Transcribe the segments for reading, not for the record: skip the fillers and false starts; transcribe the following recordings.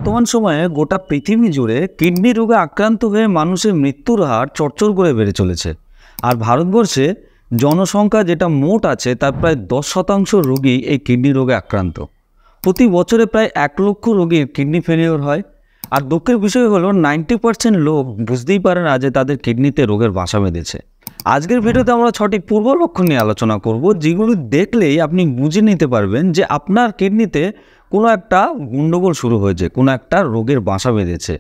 বর্তমান সময়ে গোটা পৃথিবী জুড়ে কিডনি রোগে আক্রান্ত হয়ে মানুষের মৃত্যুর হার চড়চড় করে বেড়ে চলেছে। আর ভারতবর্ষে জনসংখ্যা যেটা মোট আছে তার প্রায় 10% রোগী এই কিডনি রোগে আক্রান্ত। প্রতি বছরে প্রায় 1 লক্ষ রোগীর কিডনি ফেলিওর হয়। আর দুঃখের বিষয় হলো 90% লোক বুঝতেই পারে না যে তাদের কিডনিতে রোগের বাসা বেঁধেছে। আজকের ভিডিওতে আমরা 6টি পূর্ব লক্ষণ নিয়ে আলোচনা করব, যেগুলো দেখলেই আপনি বুঝে নিতে পারবেন যে আপনার কিডনিতে কোনো একটা গণ্ডগোল শুরু হয়েছে, কোনো একটা রোগের বাসা বেঁধেছে।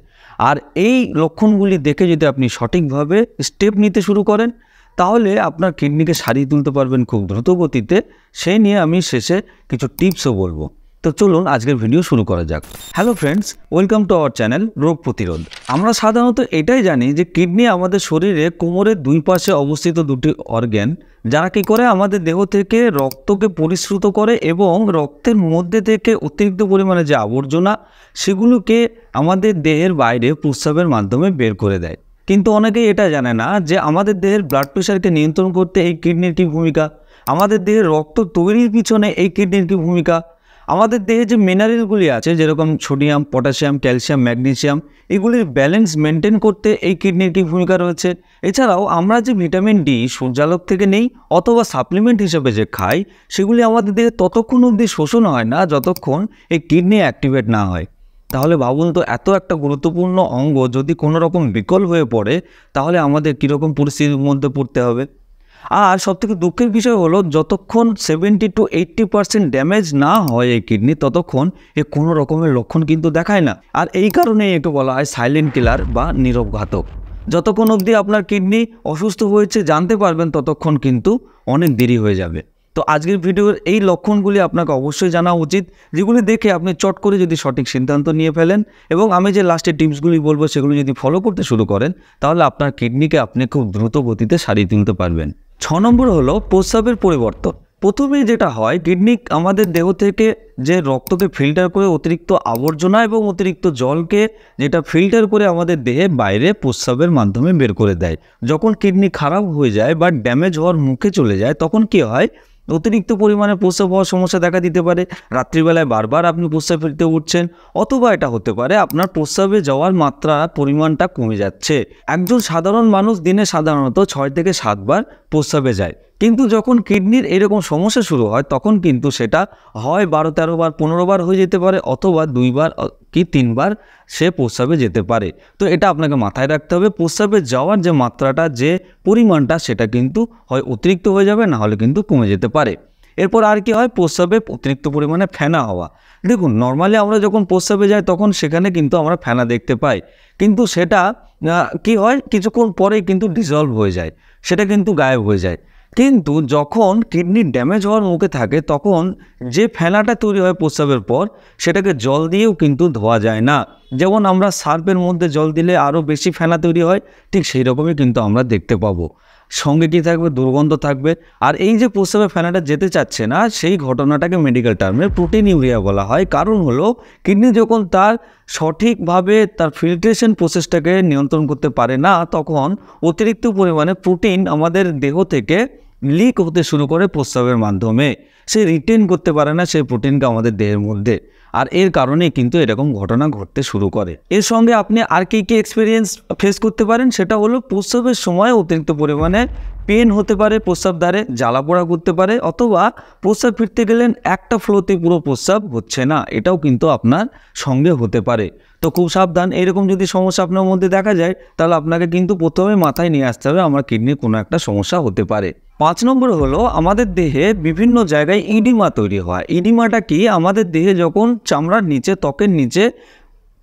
আর এই লক্ষণগুলি দেখে যদি আপনি সঠিকভাবে স্টেপ নিতে শুরু করেন, তাহলে আপনার কিডনিকে সারিয়ে তুলতে পারবেন খুব দ্রুত গতিতে। সেই নিয়ে আমি শেষে কিছু টিপসও বলবো। তো চলুন আজকের ভিডিও শুরু করা যাক। Hello friends, welcome to our channel রোগ প্রতিরোধ। আমরা সাধারণত এটাই জানি যে কিডনি আমাদের শরীরে কোমরের দুই পাশে অবস্থিত দুটি অর্গান, যারা কী করে আমাদের দেহ থেকে রক্তকে পরিশ্রুত করে এবং রক্তের মধ্যে থেকে অতিরিক্ত পরিমাণে যে আবর্জনা সেগুলোকে আমাদের দেহের বাইরে প্রস্রাবের মাধ্যমে বের করে দেয়। কিন্তু অনেকেই এটা জানে না যে আমাদের দেহের ব্লাড প্রেশারকে নিয়ন্ত্রণ করতে এই কিডনির কী ভূমিকা, আমাদের দেহের রক্ত তৈরির পিছনে এই কিডনির কী ভূমিকা, আমাদের দেহে যে মিনারেলগুলি আছে যেরকম সোডিয়াম, পটাশিয়াম, ক্যালসিয়াম, ম্যাগনেসিয়াম, এগুলির ব্যালেন্স মেনটেন করতে এই কিডনির কী ভূমিকা রয়েছে। এছাড়াও আমরা যে ভিটামিন ডি সূর্যালোক থেকে নেই অথবা সাপ্লিমেন্ট হিসেবে যে খাই, সেগুলি আমাদের দেহে ততক্ষণ অবধি শোষণ হয় না যতক্ষণ এই কিডনি অ্যাক্টিভেট না হয়। তাহলে ভাবুন তো, এত একটা গুরুত্বপূর্ণ অঙ্গ যদি কোনো রকম বিকল হয়ে পড়ে, তাহলে আমাদের কীরকম পরিস্থিতির মধ্যে পড়তে হবে। আর সবথেকে দুঃখের বিষয় হলো, যতক্ষণ 70 to 80% ড্যামেজ না হয় এই কিডনি, ততক্ষণ কোনো রকমের লক্ষণ কিন্তু দেখায় না। আর এই কারণেই একে বলা হয় সাইলেন্ট কিলার বা নীরব ঘাতক। যতক্ষণ অবধি আপনার কিডনি অসুস্থ হয়েছে জানতে পারবেন, ততক্ষণ কিন্তু অনেক দেরি হয়ে যাবে। তো আজকের ভিডিওর এই লক্ষণগুলি আপনাকে অবশ্যই জানা উচিত, যেগুলি দেখে আপনি চট করে যদি সঠিক সিদ্ধান্ত নিয়ে ফেলেন এবং আমি যে লাস্টে টিপসগুলি বলবো সেগুলো যদি ফলো করতে শুরু করেন, তাহলে আপনার কিডনিকে আপনি খুব দ্রুত গতিতে সারিয়ে তুলতে পারবেন। 6 নম্বর হলো প্রস্রাবের পরিবর্তন। প্রথমেই যেটা হয়, কিডনি আমাদের দেহ থেকে যে রক্তকে ফিল্টার করে অতিরিক্ত আবর্জনা এবং অতিরিক্ত জলকে যেটা ফিল্টার করে আমাদের দেহে বাইরে প্রস্রাবের মাধ্যমে বের করে দেয়। যখন কিডনি খারাপ হয়ে যায় বা ড্যামেজ হওয়ার মুখে চলে যায়, তখন কি হয়, অতিরিক্ত পরিমাণে প্রস্রাব হওয়ার সমস্যা দেখা দিতে পারে। রাত্রিবেলায় বারবার আপনি প্রস্রাব ফেলতে উঠছেন, অথবা এটা হতে পারে আপনার প্রস্রাবে যাওয়ার মাত্রা পরিমাণটা কমে যাচ্ছে। একজন সাধারণ মানুষ দিনে সাধারণত 6 থেকে 7 বার প্রস্রাবে যায়, কিন্তু যখন কিডনির এরকম সমস্যা শুরু হয়, তখন কিন্তু সেটা হয় 12-13 বার, 15 বার হয়ে যেতে পারে, অথবা 2 বার কি 3 বার সে প্রস্রাবে যেতে পারে। তো এটা আপনাকে মাথায় রাখতে হবে, প্রস্রাবে যাওয়ার যে মাত্রাটা, যে পরিমাণটা, সেটা কিন্তু হয় অতিরিক্ত হয়ে যাবে, না হলে কিন্তু কমে যেতে পারে। এরপর আর কি হয়, প্রস্রাবে অতিরিক্ত পরিমাণে ফেনা হওয়া। দেখুন, নর্মালি আমরা যখন প্রস্রাবে যাই তখন সেখানে কিন্তু আমরা ফেনা দেখতে পাই, কিন্তু সেটা কি হয়, কিছুক্ষণ পরেই কিন্তু ডিসলভ হয়ে যায়, সেটা কিন্তু গায়েব হয়ে যায়। কিন্তু যখন কিডনি ড্যামেজ হওয়ার মুখে থাকে, তখন যে ফেনাটা তৈরি হয় প্রস্রাবের পর, সেটাকে জল দিয়েও কিন্তু ধোয়া যায় না। যেমন আমরা সার্ফের মধ্যে জল দিলে আরও বেশি ফেনা তৈরি হয়, ঠিক সেই রকমই কিন্তু আমরা দেখতে পাবো। সঙ্গে কী থাকবে, দুর্গন্ধ থাকবে। আর এই যে প্রস্রাবে ফেনাটা যেতে চাচ্ছে না, সেই ঘটনাটাকে মেডিকেল টার্মে প্রোটিনিউরিয়া বলা হয়। কারণ হলো, কিডনি যখন তার সঠিকভাবে তার ফিল্ট্রেশন প্রসেসটাকে নিয়ন্ত্রণ করতে পারে না, তখন অতিরিক্ত পরিমাণে প্রোটিন আমাদের দেহ থেকে লিক হতে শুরু করে প্রস্রাবের মাধ্যমে। সে রিটেন করতে পারে না সেই প্রোটিনকে আমাদের দেহের মধ্যে, আর এর কারণেই কিন্তু এরকম ঘটনা ঘটতে শুরু করে। এর সঙ্গে আপনি আর কি এক্সপিরিয়েন্স ফেস করতে পারেন, সেটা হলো প্রস্রাবের সময় অতিরিক্ত পরিমাণে পেন হতে পারে, প্রস্রাব দ্বারে জ্বালা পোড়া করতে পারে, অথবা প্রস্রাব ফিরতে গেলেন একটা ফ্লোতে পুরো প্রস্রাব হচ্ছে না, এটাও কিন্তু আপনার সঙ্গে হতে পারে। তো খুব সাবধান, এরকম যদি সমস্যা আপনার মধ্যে দেখা যায়, তাহলে আপনাকে কিন্তু প্রথমে মাথায় নিয়ে আসতে হবে আমার কিডনির কোনো একটা সমস্যা হতে পারে। 5 নম্বর হলো, আমাদের দেহে বিভিন্ন জায়গায় ইডিমা তৈরি হয়। ইডিমাটা কি, আমাদের দেহে যখন চামড়ার নিচে, ত্বকের নিচে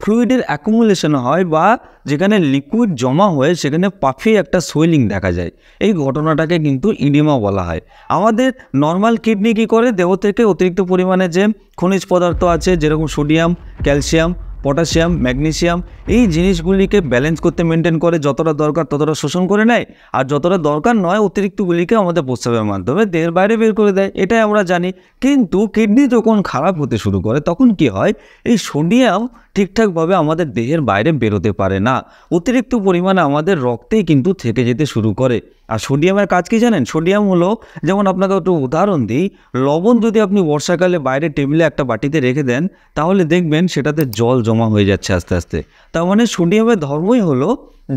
ফ্লুইডের অ্যাকুমুলেশন হয় বা যেখানে লিকুইড জমা হয়ে সেখানে পাফি একটা সোয়েলিং দেখা যায়, এই ঘটনাটাকে কিন্তু ইডিমা বলা হয়। আমাদের নর্মাল কিডনি কী করে, দেহ থেকে অতিরিক্ত পরিমাণে যে খনিজ পদার্থ আছে যেরকম সোডিয়াম, ক্যালসিয়াম, পটাশিয়াম, ম্যাগনেসিয়াম, এই জিনিসগুলিকে ব্যালেন্স করতে মেনটেন করে, যতটা দরকার ততটা শোষণ করে নেয়, আর যতটা দরকার নয় অতিরিক্তগুলিকে আমাদের প্রস্রাবের মাধ্যমে দেহের বাইরে বের করে দেয়, এটাই আমরা জানি। কিন্তু কিডনি যখন খারাপ হতে শুরু করে, তখন কি হয়, এই সোডিয়াম ঠিকঠাকভাবে আমাদের দেহের বাইরে বেরোতে পারে না। অতিরিক্ত পরিমাণে আমাদের রক্তেই কিন্তু থেকে যেতে শুরু করে। আর সোডিয়ামের কাজ কি জানেন? সোডিয়াম হলো, যেমন আপনাকে একটু উদাহরণ দিই, লবণ যদি আপনি বর্ষাকালে বাইরে টেবিলে একটা বাটিতে রেখে দেন, তাহলে দেখবেন সেটাতে জল জমা হয়ে যাচ্ছে আস্তে আস্তে। তার মানে সোডিয়ামের ধর্মই হলো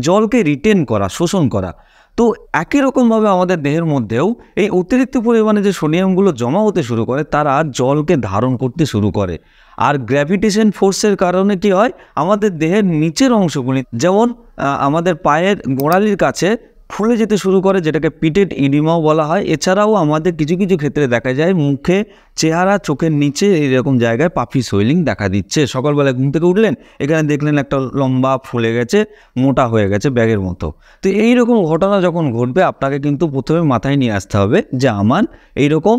জলকে রিটেন করা, শোষণ করা। তো একই রকমভাবে আমাদের দেহের মধ্যেও এই অতিরিক্ত পরিমাণে যে সোডিয়ামগুলো জমা হতে শুরু করে, তারা জলকে ধারণ করতে শুরু করে। আর গ্র্যাভিটেশন ফোর্সের কারণে কি হয়, আমাদের দেহের নিচের অংশগুলি, যেমন আমাদের পায়ের গোড়ালির কাছে ফুলে যেতে শুরু করে, যেটাকে পিটেড ইডিমাও বলা হয়। এছাড়াও আমাদের কিছু কিছু ক্ষেত্রে দেখা যায় মুখে, চেহারা, চোখের নিচে এইরকম জায়গায় পাফি সোয়েলিং দেখা দিচ্ছে। সকালবেলায় ঘুম থেকে উঠলেন, এখানে দেখলেন একটা লম্বা ফুলে গেছে, মোটা হয়ে গেছে ব্যাগের মতো। তো এইরকম ঘটনা যখন ঘটবে, আপনাকে কিন্তু প্রথমে মাথায় নিয়ে আসতে হবে যে আমার এইরকম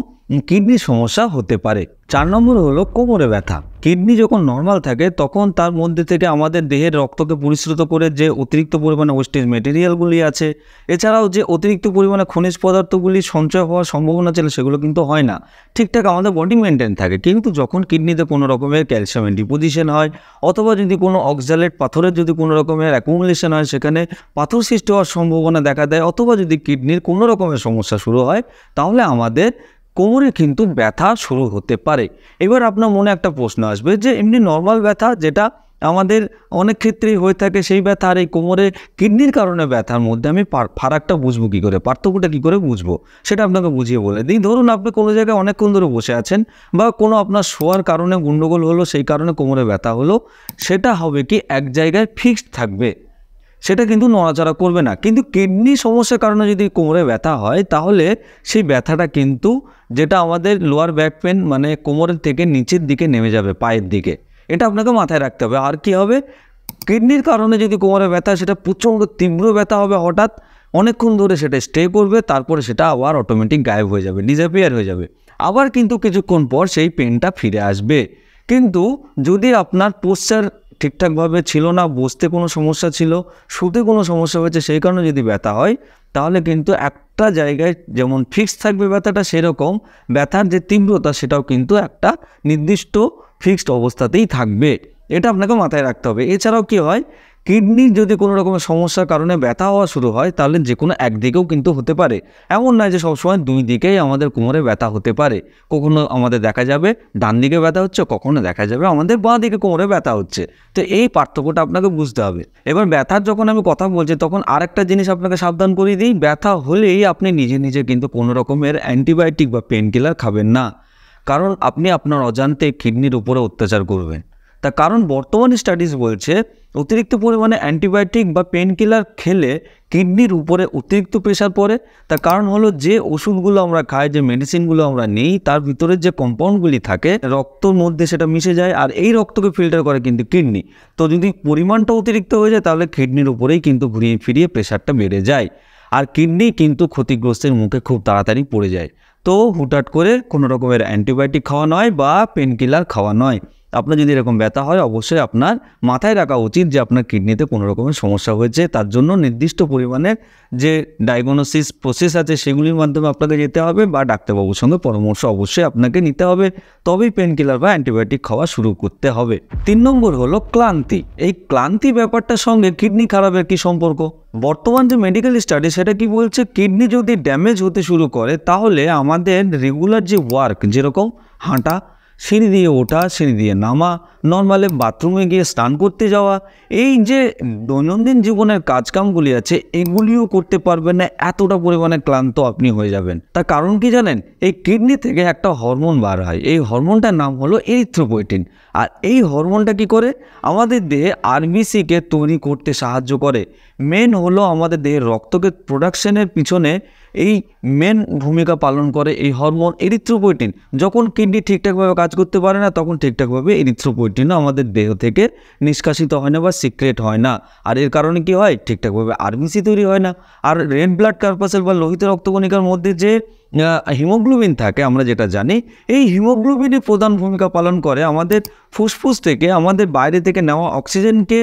কিডনির সমস্যা হতে পারে। 4 নম্বর হলো কোমরে ব্যথা। কিডনি যখন নর্মাল থাকে তখন তার মধ্যে থেকে আমাদের দেহের রক্তকে পরিশ্রুত করে যে অতিরিক্ত পরিমাণে ওয়েস্টেজ মেটেরিয়ালগুলি আছে, এছাড়াও যে অতিরিক্ত পরিমাণে খনিজ পদার্থগুলি সঞ্চয় হওয়ার সম্ভাবনা ছিল, সেগুলো কিন্তু হয় না। ঠিকঠাক আমাদের বডি মেনটেন থাকে। কিন্তু যখন কিডনিতে কোনো রকমের ক্যালসিয়ামের ডিপোজিশন হয়, অথবা যদি কোনো অক্সালেট পাথরের যদি কোনো রকমের অ্যাকুমুলেশন হয়, সেখানে পাথর সৃষ্টি হওয়ার সম্ভাবনা দেখা দেয়, অথবা যদি কিডনির কোনো রকমের সমস্যা শুরু হয়, তাহলে আমাদের কোমরে কিন্তু ব্যথা শুরু হতে পারে। এবার আপনার মনে একটা প্রশ্ন আসবে যে এমনি নর্মাল ব্যথা যেটা আমাদের অনেক ক্ষেত্রেই হয়ে থাকে, সেই ব্যথা আর এই কোমরে কিডনির কারণে ব্যথার মধ্যে আমি ফারাকটা বুঝবো কী করে, পার্থক্যটা কী করে বুঝবো, সেটা আপনাকে বুঝিয়ে বলে দিই। ধরুন আপনি কোনো জায়গায় অনেকক্ষণ ধরে বসে আছেন, বা কোনো আপনার শোয়ার কারণে গণ্ডগোল হলো, সেই কারণে কোমরে ব্যথা হলো, সেটা হবে কি এক জায়গায় ফিক্সড থাকবে, সেটা কিন্তু নড়াচড়া করবে না। কিন্তু কিডনি সমস্যার কারণে যদি কোমরে ব্যথা হয়, তাহলে সেই ব্যথাটা কিন্তু, যেটা আমাদের লোয়ার ব্যাক পেন, মানে কোমরের থেকে নিচের দিকে নেমে যাবে, পায়ের দিকে। এটা আপনাকে মাথায় রাখতে হবে। আর কি হবে, কিডনির কারণে যদি কোমরে ব্যথা, সেটা প্রচণ্ড তীব্র ব্যথা হবে, হঠাৎ অনেকক্ষণ ধরে সেটা স্টে করবে, তারপরে সেটা আবার অটোমেটিক গায়েব হয়ে যাবে, ডিসঅ্যাপিয়ার হয়ে যাবে। আবার কিন্তু কিছুক্ষণ পর সেই পেনটা ফিরে আসবে। কিন্তু যদি আপনার পোশ্চার ঠিকঠাকভাবে ছিল না, বসতে কোনো সমস্যা ছিল, শুতে কোনো সমস্যা হয়েছে, সেই কারণে যদি ব্যথা হয়, তাহলে কিন্তু একটা জায়গায় যেমন ফিক্স থাকবে ব্যথাটা, সেরকম ব্যথার যে তীব্রতা, সেটাও কিন্তু একটা নির্দিষ্ট ফিক্সড অবস্থাতেই থাকবে। এটা আপনাকে মাথায় রাখতে হবে। এছাড়াও কি হয়, কিডনির যদি কোনো রকমের সমস্যার কারণে ব্যথা হওয়া শুরু হয়, তাহলে যে কোনো একদিকেও কিন্তু হতে পারে। এমন নয় যে সবসময় দুই দিকেই আমাদের কোমরে ব্যথা হতে পারে। কখনো আমাদের দেখা যাবে ডান দিকে ব্যথা হচ্ছে, কখনো দেখা যাবে আমাদের বাঁ দিকে কোমরে ব্যথা হচ্ছে। তো এই পার্থক্যটা আপনাকে বুঝতে হবে। এবার ব্যথার যখন আমি কথা বলছি, তখন আরেকটা জিনিস আপনাকে সাবধান করে দিই, ব্যথা হলেই আপনি নিজে নিজে কিন্তু কোনো রকমের অ্যান্টিবায়োটিক বা পেন কিলার খাবেন না, কারণ আপনি আপনার অজান্তে কিডনির উপরে অত্যাচার করবেন। তার কারণ বর্তমান স্টাডিজ বলছে, অতিরিক্ত পরিমাণে অ্যান্টিবায়োটিক বা পেন কিলার খেলে কিডনির উপরে অতিরিক্ত প্রেশার পড়ে। তার কারণ হলো, যে ওষুধগুলো আমরা খাই, যে মেডিসিনগুলো আমরা নিই, তার ভিতরে যে কম্পাউন্ডগুলি থাকে রক্তর মধ্যে, সেটা মিশে যায়, আর এই রক্তকে ফিল্টার করে কিন্তু কিডনি। তো যদি পরিমাণটা অতিরিক্ত হয়ে যায়, তাহলে কিডনির উপরেই কিন্তু ঘুরিয়ে ফিরিয়ে প্রেশারটা বেড়ে যায়, আর কিডনি কিন্তু ক্ষতিগ্রস্তের মুখে খুব তাড়াতাড়ি পড়ে যায়। তো হুটহাট করে কোনো রকমের অ্যান্টিবায়োটিক খাওয়া নয় বা পেন কিলার খাওয়া নয়। আপনার যদি এরকম ব্যথা হয়, অবশ্যই আপনার মাথায় রাখা উচিত যে আপনার কিডনিতে কোনো রকমের সমস্যা হয়েছে। তার জন্য নির্দিষ্ট পরিমাণের যে ডায়াগনোসিস প্রসেস আছে, সেগুলির মাধ্যমে আপনাকে যেতে হবে, বা ডাক্তারবাবুর সঙ্গে পরামর্শ অবশ্যই আপনাকে নিতে হবে, তবেই পেন কিলার বা অ্যান্টিবায়োটিক খাওয়া শুরু করতে হবে। 3 নম্বর হলো ক্লান্তি। এই ক্লান্তি ব্যাপারটার সঙ্গে কিডনি খারাপের কী সম্পর্ক? বর্তমান যে মেডিকেল স্টাডি, সেটা কি বলছে, কিডনি যদি ড্যামেজ হতে শুরু করে, তাহলে আমাদের রেগুলার যে ওয়ার্ক, যেরকম হাঁটা, সিঁড়ি দিয়ে ওঠা, সিঁড়ি দিয়ে নামা, নর্মালে বাথরুমে গিয়ে স্নান করতে যাওয়া, এই যে দৈনন্দিন জীবনের কাজকামগুলি আছে, এগুলিও করতে পারবেন না, এতটা পরিমাণে ক্লান্ত আপনি হয়ে যাবেন। তার কারণ কি জানেন? এই কিডনি থেকে একটা হরমোন বার হয়, এই হরমোনটার নাম হলো এরিথ্রোপয়েটিন। আর এই হরমোনটা কি করে? আমাদের দেহে আরবিসিকে তৈরি করতে সাহায্য করে। মেন হলো আমাদের দেহের রক্তকে প্রোডাকশনের পিছনে এই মেন ভূমিকা পালন করে এই হরমোন এরিথ্রোপয়েটিন। যখন কিডনি ঠিকঠাকভাবে কাজ করতে পারে না, তখন ঠিকঠাকভাবে এরিথ্রোপয়েটিনও আমাদের দেহ থেকে নিষ্কাশিত হয় না বা সিক্রেট হয় না। আর এর কারণে কি হয়? ঠিকঠাকভাবে আরবিসি তৈরি হয় না। আর রেড ব্লাড কর্পাসেল বা লোহিত রক্তকণিকার মধ্যে যে হিমোগ্লোবিন থাকে, আমরা যেটা জানি, এই হিমোগ্লোবিনই প্রধান ভূমিকা পালন করে আমাদের ফুসফুস থেকে, আমাদের বাইরে থেকে নেওয়া অক্সিজেনকে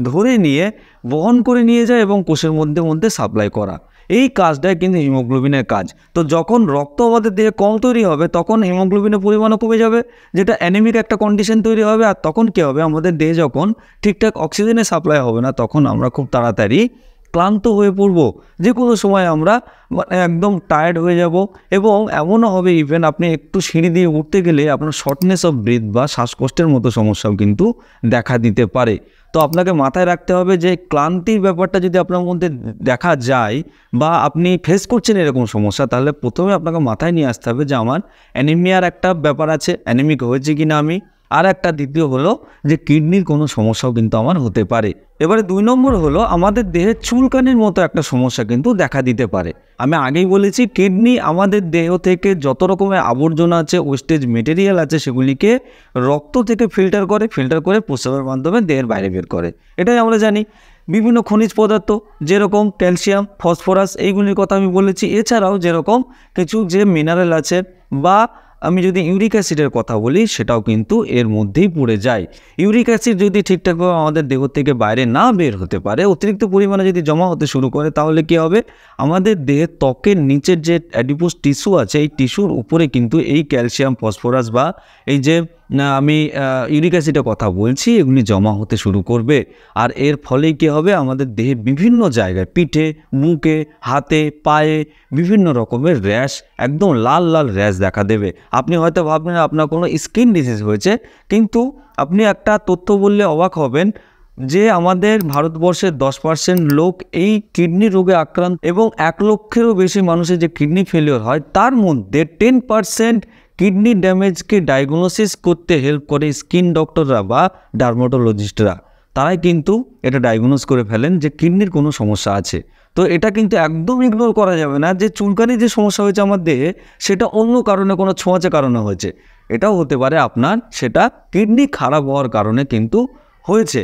ধরে নিয়ে বহন করে নিয়ে যায় এবং কোষের মধ্যে মধ্যে সাপ্লাই করা। এই কাজটাই কিন্তু হিমোগ্লোবিনের কাজ। তো যখন রক্ত আমাদের দেহে কম তৈরি হবে তখন হিমোগ্লোবিনের পরিমাণও কমে যাবে, যেটা অ্যানিমিক একটা কন্ডিশন তৈরি হবে। আর তখন কী হবে, আমাদের দেহে যখন ঠিকঠাক অক্সিজেনের সাপ্লাই হবে না তখন আমরা খুব তাড়াতাড়ি ক্লান্ত হয়ে পড়ব, যে কোনো সময় আমরা একদম টায়ার্ড হয়ে যাব। এবং এমনও হবে ইভেন আপনি একটু সিঁড়ি দিয়ে উঠতে গেলে আপনার শর্টনেস অফ ব্রিথ বা শ্বাসকষ্টের মতো সমস্যাও কিন্তু দেখা দিতে পারে। তো আপনাকে মাথায় রাখতে হবে যে ক্লান্তির ব্যাপারটা যদি আপনার মধ্যে দেখা যায় বা আপনি ফেস করছেন এরকম সমস্যা, তাহলে প্রথমে আপনাকে মাথায় নিয়ে আসতে হবে যে আমার অ্যানিমিয়ার একটা ব্যাপার আছে, অ্যানিমিক হয়েছে কি না আমি। আর একটা দ্বিতীয় হলো যে কিডনির কোনো সমস্যাও কিন্তু আমার হতে পারে। এবারে 2 নম্বর হলো আমাদের দেহে চুলকানির মতো একটা সমস্যা কিন্তু দেখা দিতে পারে। আমি আগেই বলেছি কিডনি আমাদের দেহ থেকে যত রকমের আবর্জনা আছে, ওয়েস্টেজ মেটেরিয়াল আছে, সেগুলিকে রক্ত থেকে ফিল্টার করে প্রস্রাবের মাধ্যমে দেহের বাইরে বের করে। এটাই আমরা জানি। বিভিন্ন খনিজ পদার্থ যেরকম ক্যালসিয়াম, ফসফরাস, এইগুলির কথা আমি বলেছি। এছাড়াও যেরকম কিছু যে মিনারেল আছে বা আমি যদি ইউরিক অ্যাসিডের কথা বলি সেটাও কিন্তু এর মধ্যেই পড়ে যায়। ইউরিক অ্যাসিড যদি ঠিকঠাকভাবে আমাদের দেহ থেকে বাইরে না বের হতে পারে, অতিরিক্ত পরিমাণে যদি জমা হতে শুরু করে, তাহলে কী হবে, আমাদের দেহের ত্বকের নিচের যে অ্যাডিপোস টিস্যু আছে এই টিস্যুর উপরে কিন্তু এই ক্যালসিয়াম, ফসফরাস বা এই যে আমি ইউরিক অ্যাসিডের কথা বলছি এগুলি জমা হতে শুরু করবে। আর এর ফলেই কী হবে, আমাদের দেহের বিভিন্ন জায়গায় পিঠে, মুখে, হাতে, পায়ে বিভিন্ন রকমের র্যাশ, একদম লাল লাল র্যাশ দেখা দেবে। আপনি হয়তো ভাববেন আপনার কোনো স্কিন ডিজিজ হয়েছে, কিন্তু আপনি একটা তথ্য বললে অবাক হবেন যে আমাদের ভারতবর্ষের 10% লোক এই কিডনি রোগে আক্রান্ত, এবং 1 লক্ষেরও বেশি মানুষের যে কিডনি ফেলিওর হয় তার মধ্যে 10% কিডনি ড্যামেজকে ডায়াগনোসিস করতে হেল্প করে স্কিন ডক্টররা বা ডার্মাটোলজিস্টরা। তারাই কিন্তু এটা ডায়াগনোস করে ফেলেন যে কিডনির কোনো সমস্যা আছে। তো এটা কিন্তু একদম ইগনোর করা যাবে না যে চুলকানির যে সমস্যা হয়েছে আমার দেহে সেটা অন্য কারণে, কোনো ছোঁয়াচে কারণে হয়েছে। এটাও হতে পারে আপনার সেটা কিডনি খারাপ হওয়ার কারণে কিন্তু হয়েছে।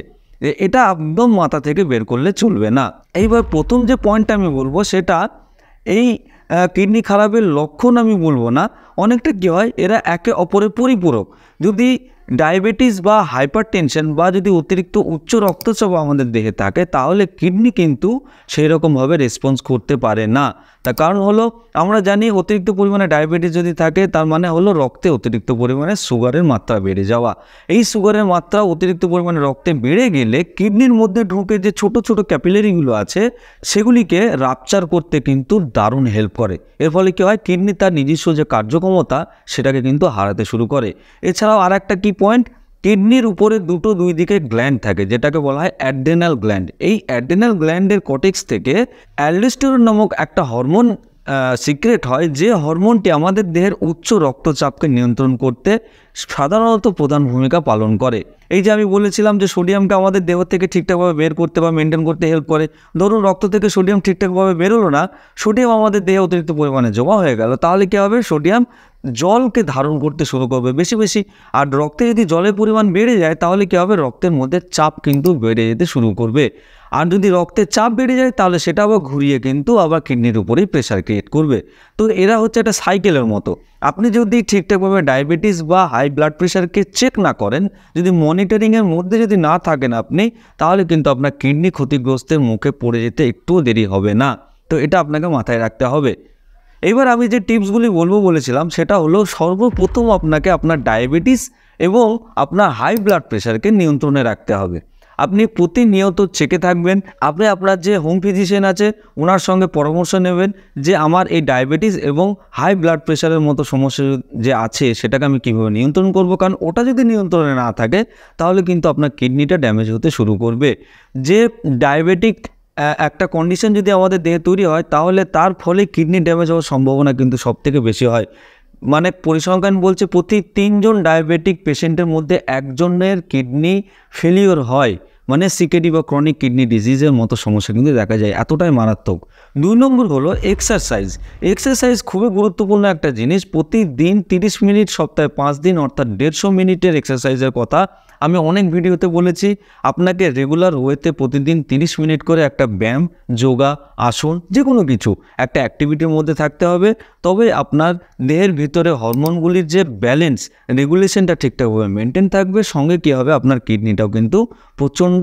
এটা একদম মাথা থেকে বের করলে চলবে না। এইবার প্রথম যে পয়েন্টটা আমি বলবো সেটা এই কিডনি খারাপের লক্ষণ আমি বলবো না, অনেকটা কী হয় এরা একে অপরের পরিপূরক। যদি ডায়াবেটিস বা হাইপারটেনশন বা যদি অতিরিক্ত উচ্চ রক্তচাপ আমাদের দেহে থাকে তাহলে কিডনি কিন্তু সেই রকমভাবে রেসপন্স করতে পারে না। তার কারণ হলো আমরা জানি অতিরিক্ত পরিমাণে ডায়াবেটিস যদি থাকে তার মানে হলো রক্তে অতিরিক্ত পরিমাণে সুগারের মাত্রা বেড়ে যাওয়া। এই সুগারের মাত্রা অতিরিক্ত পরিমাণে রক্তে বেড়ে গেলে কিডনির মধ্যে ঢুকে যে ছোট ছোট ক্যাপিলারিগুলো আছে সেগুলিকে রাপচার করতে কিন্তু দারুণ হেল্প করে। এর ফলে কী হয়, কিডনি তার নিজস্ব যে কার্যক্ষমতা সেটাকে কিন্তু হারাতে শুরু করে। এছাড়াও আর একটা কি পয়েন্ট, কিডনির উপরে দুই দিকে গ্ল্যান্ড থাকে যেটাকে বলা হয় অ্যাড্রেনাল গ্ল্যান্ড। এই অ্যাড্রেনাল গ্ল্যান্ডের কর্টেক্স থেকে অ্যালডোস্টেরন নামক একটা হরমোন সিক্রেট হয়, যে হরমোনটি আমাদের দেহের উচ্চ রক্তচাপকে নিয়ন্ত্রণ করতে সাধারণত প্রধান ভূমিকা পালন করে। এই যে আমি বলেছিলাম যে সোডিয়ামকে আমাদের দেহ থেকে ঠিকঠাকভাবে বের করতে বা মেনটেন করতে হেল্প করে। ধরুন রক্ত থেকে সোডিয়াম ঠিকঠাকভাবে বেরোলো না, সোডিয়াম আমাদের দেহে অতিরিক্ত পরিমাণে জমা হয়ে গেল, তাহলে কী হবে, সোডিয়াম জলকে ধারণ করতে শুরু করবে বেশি বেশি। আর রক্তে যদি জলের পরিমাণ বেড়ে যায় তাহলে কী হবে, রক্তের মধ্যে চাপ কিন্তু বেড়ে যেতে শুরু করবে। আর যদি রক্তের চাপ বেড়ে যায় তাহলে সেটা আবার ঘুরিয়ে কিন্তু আবার কিডনির উপরেই প্রেশার ক্রিয়েট করবে। তো এরা হচ্ছে একটা সাইকেলের মতো। আপনি যদি ঠিকঠাকভাবে ডায়াবেটিস বা হাই ব্লাড প্রেশারকে চেক না করেন, যদি মনিটরিংয়ের মধ্যে যদি না থাকেন আপনি, তাহলে কিন্তু আপনার কিডনি ক্ষতিগ্রস্তের মুখে পড়ে যেতে একটুও দেরি হবে না। তো এটা আপনাকে মাথায় রাখতে হবে। এবার আমি যে টিপসগুলি বলেছিলাম সেটা হলো, সর্বপ্রথম আপনাকে আপনার ডায়াবেটিস এবং আপনার হাই ব্লাড প্রেশারকে নিয়ন্ত্রণে রাখতে হবে। আপনি প্রতিনিয়ত চেকে থাকবেন। আপনি আপনার যে হোম ফিজিশিয়ান আছে ওনার সঙ্গে পরামর্শ নেবেন যে আমার এই ডায়াবেটিস এবং হাই ব্লাড প্রেশারের মতো সমস্যা যে আছে সেটাকে আমি কীভাবে নিয়ন্ত্রণ করব। কারণ ওটা যদি নিয়ন্ত্রণে না থাকে তাহলে কিন্তু আপনার কিডনিটা ড্যামেজ হতে শুরু করবে। যে ডায়াবেটিক একটা কন্ডিশন যদি আমাদের দেহে তৈরি হয় তাহলে তার ফলে কিডনি ড্যামেজ হওয়ার সম্ভাবনা কিন্তু সবথেকে বেশি হয়। মানে পরিসংখ্যান বলছে প্রতি 3 জন ডায়াবেটিক পেশেন্টের মধ্যে একজনের কিডনি ফেলিওর হয়। মানে সিকেডি বা ক্রনিক কিডনি ডিজিজের মতো সমস্যা কিন্তু দেখা যায়, এতটাই মারাত্মক। 2 নম্বর হলো এক্সারসাইজ। এক্সারসাইজ খুবই গুরুত্বপূর্ণ একটা জিনিস। প্রতিদিন 30 মিনিট, সপ্তাহে 5 দিন অর্থাৎ 150 মিনিটের এক্সারসাইজের কথা আমি অনেক ভিডিওতে বলেছি। আপনাকে রেগুলার ওয়েতে প্রতিদিন 30 মিনিট করে একটা ব্যায়াম, যোগা, আসন, যে কোনো কিছু একটা অ্যাক্টিভিটির মধ্যে থাকতে হবে। তবে আপনার দেহের ভিতরে হরমোনগুলির যে ব্যালেন্স, রেগুলেশনটা ঠিকঠাকভাবে মেনটেন থাকবে। সঙ্গে কী হবে, আপনার কিডনিটাও কিন্তু প্রচণ্ড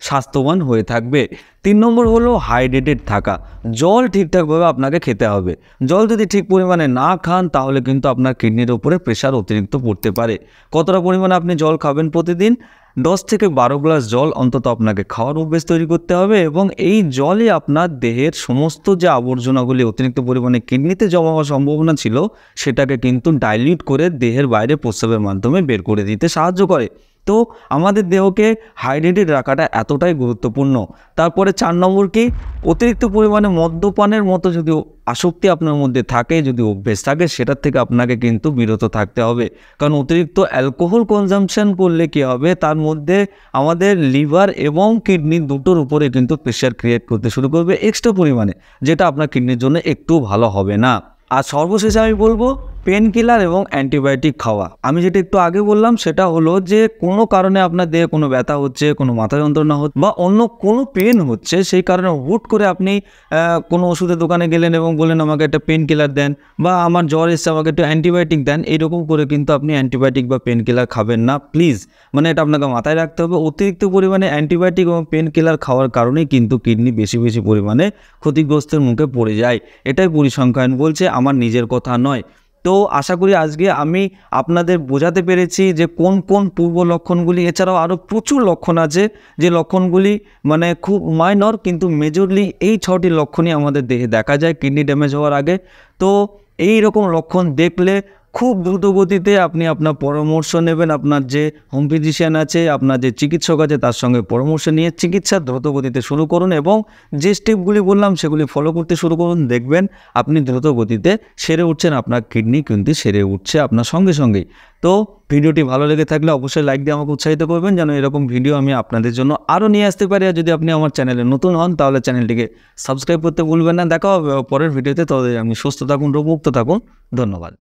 স্বাস্থ্যবান হয়ে থাকবে। 3 নম্বর হলো হাইড্রেটেড থাকা। জল ঠিকঠাকভাবে আপনাকে খেতে হবে। জল যদি ঠিক পরিমাণে না খান তাহলে কিন্তু আপনার কিডনির উপরে প্রেশার অতিরিক্ত পড়তে পারে। কতটা পরিমাণে আপনি জল খাবেন প্রতিদিন? 10 থেকে 12 গ্লাস জল অন্তত আপনাকে খাওয়ার অভ্যেস তৈরি করতে হবে, এবং এই জলই আপনার দেহের সমস্ত যে আবর্জনাগুলি অতিরিক্ত পরিমাণে কিডনিতে জমা হওয়ার সম্ভাবনা ছিল সেটাকে কিন্তু ডাইলিউট করে দেহের বাইরে প্রস্রাবের মাধ্যমে বের করে দিতে সাহায্য করে। তো আমাদের দেহকে হাইড্রেটেড রাখাটা এতটাই গুরুত্বপূর্ণ। তারপরে 4 নম্বর কি? অতিরিক্ত পরিমাণে মদ্যপানের মতো যদি আসক্তি আপনার মধ্যে থাকে, যদি অভ্যেস থাকে, সেটার থেকে আপনাকে কিন্তু বিরত থাকতে হবে। কারণ অতিরিক্ত অ্যালকোহল কনজাম্পশন করলে কী হবে, তার মধ্যে আমাদের লিভার এবং কিডনি দুটোর উপরে কিন্তু প্রেশার ক্রিয়েট করতে শুরু করবে এক্সট্রা পরিমাণে, যেটা আপনার কিডনির জন্য একটু ভালো হবে না। আর সর্বশেষে আমি বলবো পেন কিলার এবং অ্যান্টিবায়োটিক খাওয়া। আমি যেটা একটু আগে বললাম সেটা হলো যে কোনো কারণে আপনার দেহে কোনো ব্যথা হচ্ছে, কোনো মাথা যন্ত্রণা হচ্ছে বা অন্য কোনো পেন হচ্ছে, সেই কারণে হুট করে আপনি কোনো ওষুধের দোকানে গেলেন এবং বললেন আমাকে একটা পেন কিলার দেন, বা আমার জ্বর এসছে আমাকে একটু অ্যান্টিবায়োটিক দেন। এইরকম করে কিন্তু আপনি অ্যান্টিবায়োটিক বা পেন কিলার খাবেন না প্লিজ। মানে এটা আপনাকে মাথায় রাখতে হবে। অতিরিক্ত পরিমাণে অ্যান্টিবায়োটিক এবং পেন কিলার খাওয়ার কারণেই কিন্তু কিডনি বেশি বেশি পরিমাণে ক্ষতিগ্রস্তের মুখে পড়ে যায়। এটাই পরিসংখ্যান বলছে, আমার নিজের কথা নয়। তো আশা করি আজকে আমি আপনাদের বোঝাতে পেরেছি যে কোন কোন পূর্ব লক্ষণগুলি, এছাড়াও আরও প্রচুর লক্ষণ আছে যে লক্ষণগুলি মানে খুব মাইনর, কিন্তু মেজরলি এই 6টি লক্ষণই আমাদের দেহে দেখা যায় কিডনি ড্যামেজ হওয়ার আগে। তো এই রকম লক্ষণ দেখলে খুব দ্রুত গতিতে আপনি আপনার পরামর্শ নেবেন, আপনার যে হোম ফিজিশিয়ান আছে, আপনার যে চিকিৎসক আছে তার সঙ্গে পরামর্শ নিয়ে চিকিৎসা দ্রুত গতিতে শুরু করুন, এবং যে স্টেপগুলি বললাম সেগুলি ফলো করতে শুরু করুন। দেখবেন আপনি দ্রুত গতিতে সেরে উঠছেন, আপনার কিডনি কিন্তু সেরে উঠছে আপনার সঙ্গে সঙ্গেই। তো ভিডিওটি ভালো লেগে থাকলে অবশ্যই লাইক দিয়ে আমাকে উৎসাহিত করবেন, যেন এরকম ভিডিও আমি আপনাদের জন্য আরও নিয়ে আসতে পারি। আর যদি আপনি আমার চ্যানেলে নতুন হন তাহলে চ্যানেলটিকে সাবস্ক্রাইব করতে ভুলবেন না। দেখা হবে পরের ভিডিওতে। তবে আপনি সুস্থ থাকুন, রোগমুক্ত থাকুন। ধন্যবাদ।